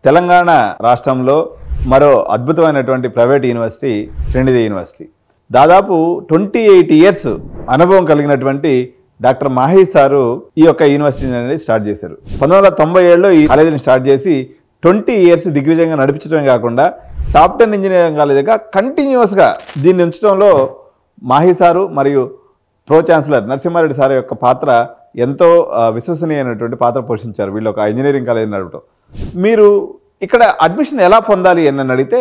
తెలంగాణ రాష్ట్రంలో మరో అద్భుతమైనటువంటి ప్రైవేట్ యూనివర్సిటీ శ్రీనిధి యూనివర్సిటీ. దాదాపు 28 ఇయర్స్ అనుభవం కలిగినటువంటి డాక్టర్ మాహీ సారు ఈ యొక్క యూనివర్సిటీని అనేది స్టార్ట్ చేశారు. 1997లో ఈ కాలేజీని స్టార్ట్ చేసి 20 ఇయర్స్ దిగ్విజయంగా నడిపించడమే కాకుండా టాప్ 10 ఇంజనీరింగ్ కాలేజీగా కంటిన్యూస్గా దీన్ని ఉంచడంలో మాహీ సారు మరియు ప్రో ఛాన్సలర్ నరసింహారెడ్డి సార్ యొక్క పాత్ర ఎంతో విశ్వసనీయమైనటువంటి పాత్ర పోషించారు. వీళ్ళు ఒక ఇంజనీరింగ్ కాలేజీ నడపడం. మీరు ఇక్కడ అడ్మిషన్ ఎలా పొందాలి అని అడిగితే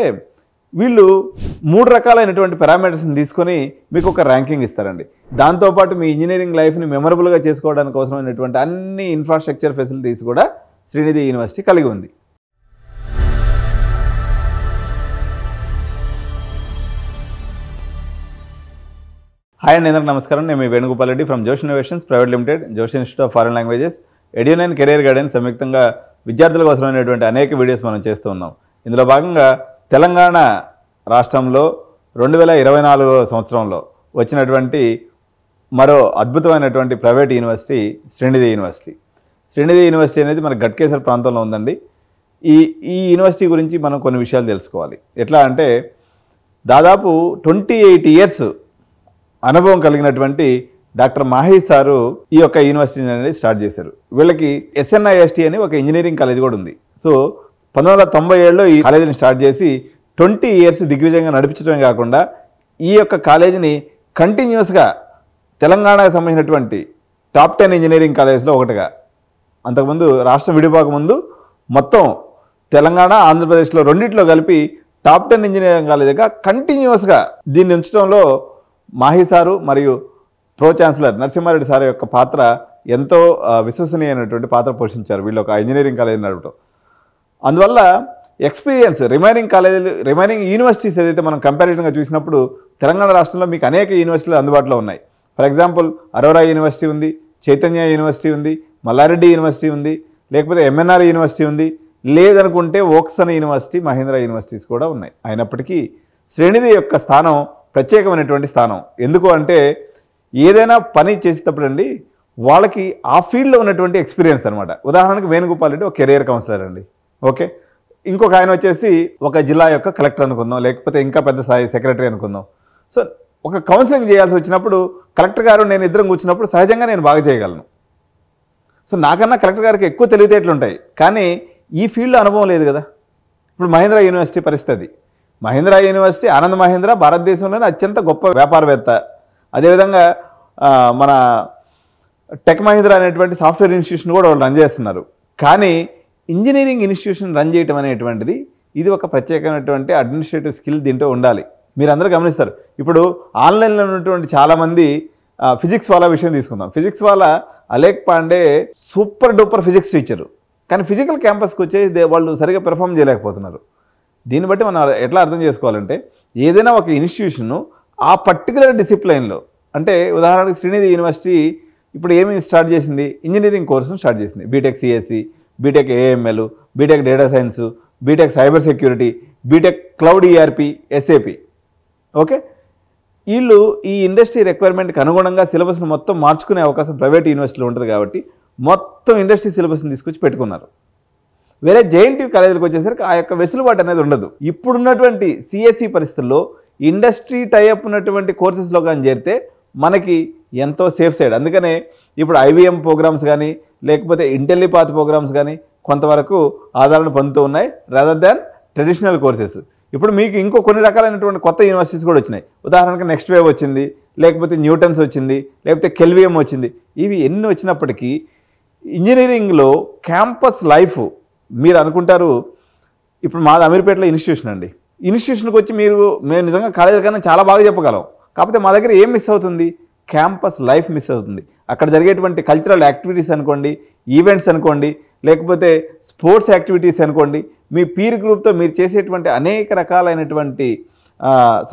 వీళ్ళు 3 రకాలైనటువంటి పారామీటర్స్ని తీసుకొని మీకు ఒక ర్యాంకింగ్ ఇస్తారండి. దాంతోపాటు మీ ఇంజనీరింగ్ లైఫ్ని మెమరబుల్గా చేసుకోవడానికి అవసరమైనటువంటి అన్ని ఇన్ఫ్రాస్ట్రక్చర్ ఫెసిలిటీస్ కూడా శ్రీనిధి యూనివర్సిటీ కలిగి ఉంది. హాయ్ అండి, అందరికీ నమస్కారం. నేను మీ Venugopal Reddy from Josh innovations private limited, Josh institute of foreign languages, Edunine career guidance సంయుక్తంగా విద్యార్థులకు అవసరమైనటువంటి అనేక వీడియోస్ మనం చేస్తూ ఉన్నాం. ఇందులో భాగంగా తెలంగాణ రాష్ట్రంలో 2024 సంవత్సరంలో వచ్చినటువంటి మరో అద్భుతమైనటువంటి private university Srinidhi university. Srinidhi university అనేది మన గట్కేసర్ ప్రాంతంలో ఉందండి. ఈ యూనివర్సిటీ గురించి మనం కొన్ని విషయాలు తెలుసుకోవాలి. ఎట్లా అంటే దాదాపు 28 ఇయర్స్ అనుభవం కలిగినటువంటి డాక్టర్ మాహీ సారు ఈ యొక్క యూనివర్సిటీని అనేది స్టార్ట్ చేశారు. వీళ్ళకి SNIST అని ఒక ఇంజనీరింగ్ కాలేజ్ కూడా ఉంది. సో 1997లో ఈ కాలేజీని స్టార్ట్ చేసి 20 ఇయర్స్ దిగ్విజయంగా నడిపించడమే కాకుండా ఈ యొక్క కాలేజీని కంటిన్యూస్గా తెలంగాణకు సంబంధించినటువంటి టాప్ 10 ఇంజనీరింగ్ కాలేజ్లో ఒకటిగా, అంతకుముందు రాష్ట్రం విడిపోక ముందు మొత్తం తెలంగాణ ఆంధ్రప్రదేశ్లో రెండిట్లో కలిపి టాప్ 10 ఇంజనీరింగ్ కాలేజీగా కంటిన్యూస్గా దీన్ని ఉంచడంలో మాహీ సారు మరియు ప్రో ఛాన్సలర్ నరసింహారెడ్డి సార్ యొక్క పాత్ర ఎంతో విశ్వసనీయమైనటువంటి పాత్ర పోషించారు. వీళ్ళు ఒక ఇంజనీరింగ్ కాలేజీ నడపడం. అందువల్ల ఎక్స్పీరియన్స్ రిమైనింగ్ యూనివర్సిటీస్ ఏదైతే మనం కంపారిజన్గా చూసినప్పుడు తెలంగాణ రాష్ట్రంలో మీకు అనేక యూనివర్సిటీలు అందుబాటులో ఉన్నాయి. ఫర్ ఎగ్జాంపుల్ అరోరా యూనివర్సిటీ ఉంది, చైతన్య యూనివర్సిటీ ఉంది, మల్లారెడ్డి యూనివర్సిటీ ఉంది, లేకపోతే MNR యూనివర్సిటీ ఉంది, లేదనుకుంటే వోక్సన్ యూనివర్సిటీ, మహేంద్ర యూనివర్సిటీస్ కూడా ఉన్నాయి. అయినప్పటికీ శ్రీనిధి యొక్క స్థానం ప్రత్యేకమైనటువంటి స్థానం. ఎందుకు అంటే ఏదైనా పని చేసేటప్పుడు అండి వాళ్ళకి ఆ ఫీల్డ్లో ఉన్నటువంటి ఎక్స్పీరియన్స్ అనమాట. ఉదాహరణకు వేణుగోపాల్ రెడ్డి ఒక కెరియర్ కౌన్సిలర్ అండి, ఓకే. ఇంకొక ఆయన వచ్చేసి ఒక జిల్లా యొక్క కలెక్టర్ అనుకుందాం, లేకపోతే ఇంకా పెద్ద స్థాయి సెక్రటరీ అనుకుందాం. సో ఒక కౌన్సిలింగ్ చేయాల్సి వచ్చినప్పుడు కలెక్టర్ గారు నేను ఇద్దరం కూర్చున్నప్పుడు సహజంగా నేను బాగా చేయగలను. సో నాకన్నా కలెక్టర్ గారికి ఎక్కువ తెలివితేటలు ఉంటాయి, కానీ ఈ ఫీల్డ్లో అనుభవం లేదు కదా. ఇప్పుడు మహేంద్ర యూనివర్సిటీ పరిస్థితి. మహేంద్ర యూనివర్సిటీ, ఆనంద్ మహేంద్ర భారతదేశంలోనే అత్యంత గొప్ప వ్యాపారవేత్త. అదేవిధంగా మన టెక్ మహీంద్ర అనేటువంటి సాఫ్ట్వేర్ ఇన్స్టిట్యూషన్ కూడా వాళ్ళు రన్ చేస్తున్నారు. కానీ ఇంజనీరింగ్ ఇన్స్టిట్యూషన్ రన్ చేయటం అనేటువంటిది ఇది ఒక ప్రత్యేకమైనటువంటి అడ్మినిస్ట్రేటివ్ స్కిల్ దీంట్లో ఉండాలి. మీరు అందరూ గమనిస్తారు. ఇప్పుడు ఆన్లైన్లో ఉన్నటువంటి చాలామంది ఫిజిక్స్ వాళ్ళ విషయం తీసుకుందాం. ఫిజిక్స్ వాళ్ళ Alakh Pandey super duper physics teacher, కానీ ఫిజికల్ క్యాంపస్కి వచ్చేసి వాళ్ళు సరిగా పెర్ఫామ్ చేయలేకపోతున్నారు. దీన్ని బట్టి మనం ఎట్లా అర్థం చేసుకోవాలంటే ఏదైనా ఒక ఇన్స్టిట్యూషను ఆ పర్టికులర్ డిసిప్లైన్లో, అంటే ఉదాహరణకు శ్రీనిధి యూనివర్సిటీ ఇప్పుడు ఏమి స్టార్ట్ చేసింది, ఇంజనీరింగ్ కోర్సును స్టార్ట్ చేసింది. BTech CSC, BTech AML, BTech data science, BTech cyber security, BTech cloud ERP, SAP, okay. వీళ్ళు ఈ ఇండస్ట్రీ రిక్వైర్మెంట్కి అనుగుణంగా సిలబస్ను మొత్తం మార్చుకునే అవకాశం ప్రైవేట్ యూనివర్సిటీలో ఉంటుంది కాబట్టి మొత్తం ఇండస్ట్రీ సిలబస్ని తీసుకొచ్చి పెట్టుకున్నారు. వేరే JNTU కాలేజీలకు వచ్చేసరికి ఆ యొక్క వెసులుబాటు అనేది ఉండదు. ఇప్పుడున్నటువంటి CSE పరిస్థితుల్లో ఇండస్ట్రీ టైఅప్ ఉన్నటువంటి కోర్సెస్లో కానీ చేరితే మనకి ఎంతో సేఫ్ సైడ్. అందుకనే ఇప్పుడు IBM ప్రోగ్రామ్స్ కానీ లేకపోతే ఇంటెలిపాత్ ప్రోగ్రామ్స్ కానీ కొంతవరకు ఆదరణ పొందుతూ ఉన్నాయి రాదర్ దాన్ ట్రెడిషనల్ కోర్సెస్. ఇప్పుడు మీకు ఇంకో కొన్ని రకాలైనటువంటి కొత్త యూనివర్సిటీస్ కూడా వచ్చినాయి. ఉదాహరణకు నెక్స్ట్ వేవ్ వచ్చింది, లేకపోతే న్యూటన్స్ వచ్చింది, లేకపోతే కెల్విఎం వచ్చింది. ఇవి ఎన్ని వచ్చినప్పటికీ ఇంజనీరింగ్లో క్యాంపస్ లైఫ్ మీరు అనుకుంటారు. ఇప్పుడు మాది అమీర్పేటలో ఇన్స్టిట్యూషన్ అండి. ఇన్స్టిట్యూషన్కి వచ్చి మేము నిజంగా కాలేజీ కన్నా చాలా బాగా చెప్పగలం. కాకపోతే మా దగ్గర ఏం మిస్ అవుతుంది, క్యాంపస్ లైఫ్ మిస్ అవుతుంది. అక్కడ జరిగేటువంటి కల్చరల్ యాక్టివిటీస్ అనుకోండి, ఈవెంట్స్ అనుకోండి, లేకపోతే స్పోర్ట్స్ యాక్టివిటీస్ అనుకోండి, మీ పీర్ గ్రూప్తో మీరు చేసేటువంటి అనేక రకాలైనటువంటి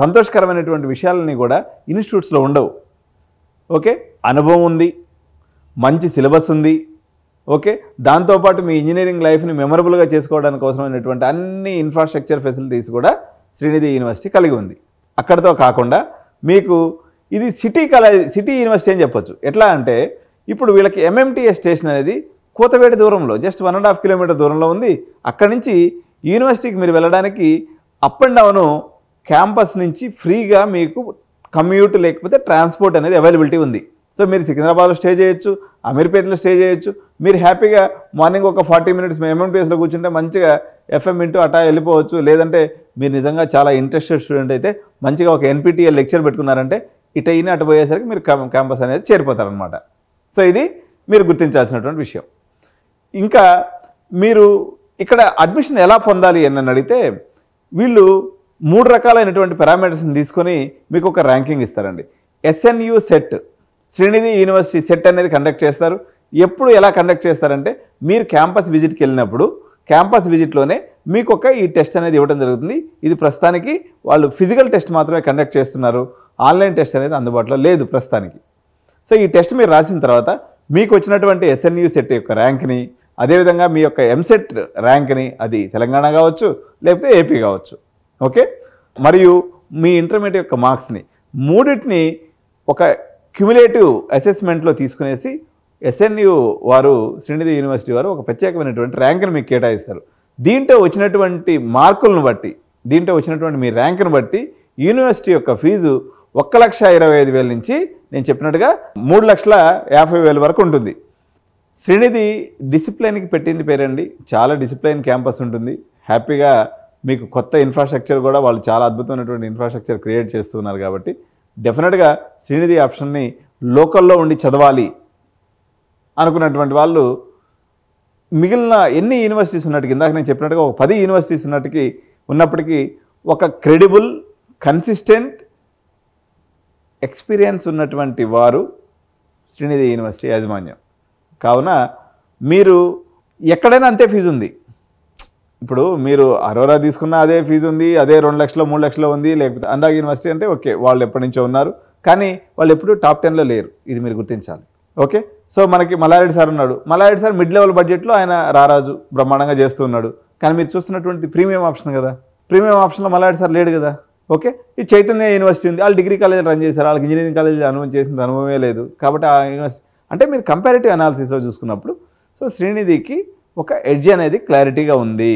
సంతోషకరమైనటువంటి విషయాలని కూడా ఇన్స్టిట్యూట్స్లో ఉండవు. ఓకే, అనుభవం ఉంది, మంచి సిలబస్ ఉంది, ఓకే. దాంతోపాటు మీ ఇంజనీరింగ్ లైఫ్ని మెమరబుల్గా చేసుకోవడానికి అవసరమైనటువంటి అన్ని ఇన్ఫ్రాస్ట్రక్చర్ ఫెసిలిటీస్ కూడా శ్రీనిధి యూనివర్సిటీ కలిగి ఉంది. అక్కడితో కాకుండా మీకు ఇది సిటీ యూనివర్సిటీ అని చెప్పొచ్చు. ఎట్లా అంటే ఇప్పుడు వీళ్ళకి MMTS స్టేషన్ అనేది కూతవేడి దూరంలో జస్ట్ 1.5 కిలోమీటర్ దూరంలో ఉంది. అక్కడి నుంచి యూనివర్సిటీకి మీరు వెళ్ళడానికి అప్ అండ్ డౌను క్యాంపస్ నుంచి ఫ్రీగా మీకు కమ్యూట్ లేకపోతే ట్రాన్స్పోర్ట్ అనేది అవైలబిలిటీ ఉంది. సో మీరు సికింద్రాబాద్లో స్టే చేయొచ్చు, అమీర్పేటలో స్టే చేయొచ్చు. మీరు హ్యాపీగా మార్నింగ్ ఒక 40 మినిట్స్ ఎంఎంటీఎస్లో కూర్చుంటే మంచిగా ఎఫ్ఎం వింటూ అటా వెళ్ళిపోవచ్చు. లేదంటే మీరు నిజంగా చాలా ఇంట్రెస్టెడ్ స్టూడెంట్ అయితే మంచిగా ఒక ఎన్పిటిఎల్ లెక్చర్ పెట్టుకున్నారంటే ఇటు అయినా అటు పోయేసరికి మీరు క్యాంపస్ అనేది చేరిపోతారనమాట. సో ఇది మీరు గుర్తించాల్సినటువంటి విషయం. ఇంకా మీరు ఇక్కడ అడ్మిషన్ ఎలా పొందాలి అని అడిగితే వీళ్ళు 3 రకాలైనటువంటి పారామీటర్స్ని తీసుకొని మీకు ఒక ర్యాంకింగ్ ఇస్తారండి. SNU set, Srinidhi university set అనేది కండక్ట్ చేస్తారు. ఎప్పుడు ఎలా కండక్ట్ చేస్తారంటే మీరు క్యాంపస్ విజిట్కి వెళ్ళినప్పుడు క్యాంపస్ విజిట్లోనే మీకు ఈ టెస్ట్ అనేది ఇవ్వడం జరుగుతుంది. ఇది ప్రస్తుతానికి వాళ్ళు ఫిజికల్ టెస్ట్ మాత్రమే కండక్ట్ చేస్తున్నారు. ఆన్లైన్ టెస్ట్ అనేది అందుబాటులో లేదు ప్రస్తుతానికి. సో ఈ టెస్ట్ మీరు రాసిన తర్వాత మీకు వచ్చినటువంటి ఎస్ఎన్యు సెట్ యొక్క ర్యాంక్ని, అదేవిధంగా మీ యొక్క ఎంసెట్ ర్యాంక్ని, అది తెలంగాణ కావచ్చు లేకపోతే ఏపీ కావచ్చు, ఓకే, మరియు మీ ఇంటర్మీడియట్ యొక్క మార్క్స్ని మూడింటిని ఒక క్యుములేటివ్ అసెస్మెంట్లో తీసుకునేసి ఎస్ఎన్యు వారు, శ్రీనిధి యూనివర్సిటీ వారు ఒక ప్రత్యేకమైనటువంటి ర్యాంక్ని మీకు కేటాయిస్తారు. దీంట్లో వచ్చినటువంటి మార్కులను బట్టి, దీంట్లో వచ్చినటువంటి మీ ర్యాంక్ను బట్టి యూనివర్సిటీ యొక్క ఫీజు 1,25,000 నుంచి నేను చెప్పినట్టుగా 3,50,000 వరకు ఉంటుంది. శ్రీనిధి డిసిప్లైన్కి పెట్టింది పేరండి. చాలా డిసిప్లైన్ క్యాంపస్ ఉంటుంది. హ్యాపీగా మీకు కొత్త ఇన్ఫ్రాస్ట్రక్చర్ కూడా వాళ్ళు చాలా అద్భుతమైనటువంటి ఇన్ఫ్రాస్ట్రక్చర్ క్రియేట్ చేస్తున్నారు. కాబట్టి డెఫినెట్గా శ్రీనిధి ఆప్షన్ని లోకల్లో ఉండి చదవాలి అనుకున్నటువంటి వాళ్ళు మిగిలిన ఎన్ని యూనివర్సిటీస్ ఉన్నట్టుకి, ఇందాక నేను చెప్పినట్టుగా ఒక 10 యూనివర్సిటీస్ ఉన్నప్పటికీ ఒక క్రెడిబుల్, కన్సిస్టెంట్, ఎక్స్పీరియన్స్ ఉన్నటువంటి వారు శ్రీనిధి యూనివర్సిటీ యాజమాన్యం. కావున మీరు ఎక్కడైనా అంతే ఫీజు ఉంది. ఇప్పుడు మీరు అరోరా తీసుకున్న అదే ఫీజు ఉంది, అదే 2 లక్షలు 3 లక్షలు ఉంది. లేకపోతే అనురాగ్ యూనివర్సిటీ అంటే ఓకే, వాళ్ళు ఎప్పటి నుంచో ఉన్నారు, కానీ వాళ్ళు ఎప్పుడూ టాప్ 10లో లేరు. ఇది మీరు గుర్తించాలి. ఓకే, సో మనకి మల్లారెడ్డి సార్ ఉన్నాడు. మల్లారెడ్డి సార్ మిడ్ లెవెల్ బడ్జెట్లో ఆయన రారాజు బ్రహ్మాండంగా చేస్తూ ఉన్నాడు. కానీ మీరు చూస్తున్నటువంటి ప్రీమియం ఆప్షన్ కదా, ప్రీమియం ఆప్షన్లో మల్లారెడ్డి సార్ లేడు కదా. ఓకే, ఈ చైతన్య యూనివర్సిటీ ఉంది, వాళ్ళు డిగ్రీ కాలేజీలు రన్ చేశారు, వాళ్ళకి ఇంజనీరింగ్ కాలేజీలు చేసిన అనుభవమే లేదు. కాబట్టి ఆ యూనివర్సిటీ అంటే మీరు కంపారిటివ్ అనాలిసిస్లో చూసుకున్నప్పుడు సో శ్రీనిధికి ఒక ఎడ్జ్ అనేది క్లారిటీగా ఉంది.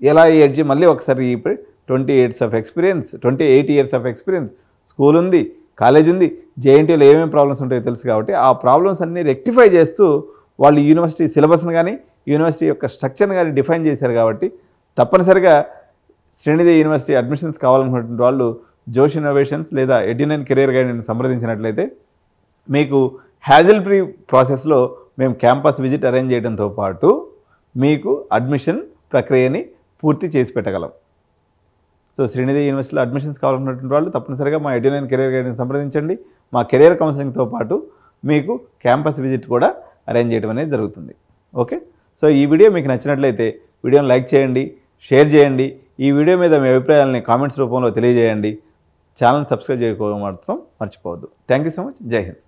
ఎలా ఈ ఎడ్జ్ మళ్ళీ ఒకసారి 28 ఇయర్స్ ఆఫ్ ఎక్స్పీరియన్స్, స్కూల్ ఉంది, కాలేజ్ ఉంది, జేఎన్టీలో ఏమేమి ప్రాబ్లమ్స్ ఉంటాయో తెలుసు. కాబట్టి ఆ ప్రాబ్లమ్స్ అన్నీ రెక్టిఫై చేస్తూ వాళ్ళు యూనివర్సిటీ సిలబస్ని కానీ యూనివర్సిటీ యొక్క స్ట్రక్చర్ని కానీ డిఫైన్ చేశారు. కాబట్టి తప్పనిసరిగా శ్రీనిధి యూనివర్సిటీ అడ్మిషన్స్ కావాలనుకున్నటువంటి వాళ్ళు జోష్ ఇన్నోవేషన్స్ లేదా ఎడ్యునైన్ కెరీర్ గైడెన్స్ సంప్రదించినట్లయితే మీకు హ్యాజిల్ ఫ్రీ ప్రాసెస్లో మేము క్యాంపస్ విజిట్ అరేంజ్ చేయడంతో పాటు మీకు అడ్మిషన్ ప్రక్రియని పూర్తి చేసి పెట్టగలం. సో శ్రీనిధి యూనివర్సిటీలో అడ్మిషన్స్ కావాలనుకున్నటువంటి వాళ్ళు తప్పనిసరిగా మా ఎడ్యునైన్ కెరీర్ గైడెన్స్ సంప్రదించండి. మా కెరీర్ కౌన్సిలింగ్తో పాటు మీకు క్యాంపస్ విజిట్ కూడా అరేంజ్ చేయడం అనేది జరుగుతుంది. ఓకే, సో ఈ వీడియో మీకు నచ్చినట్లయితే వీడియోని లైక్ చేయండి, షేర్ చేయండి. ఈ వీడియో మీద మీ అభిప్రాయాలని కామెంట్స్ రూపంలో తెలియజేయండి. ఛానల్ సబ్స్క్రైబ్ చేయకపోవడం మాత్రం మర్చిపోవద్దు. Thank you so much. జై హింద్.